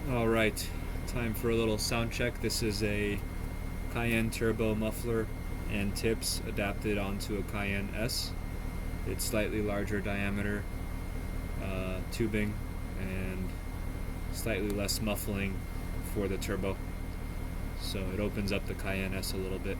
All right, time for a little sound check. This is a Cayenne Turbo muffler and tips adapted onto a Cayenne S. It's slightly larger diameter tubing and slightly less muffling for the turbo. So it opens up the Cayenne S a little bit.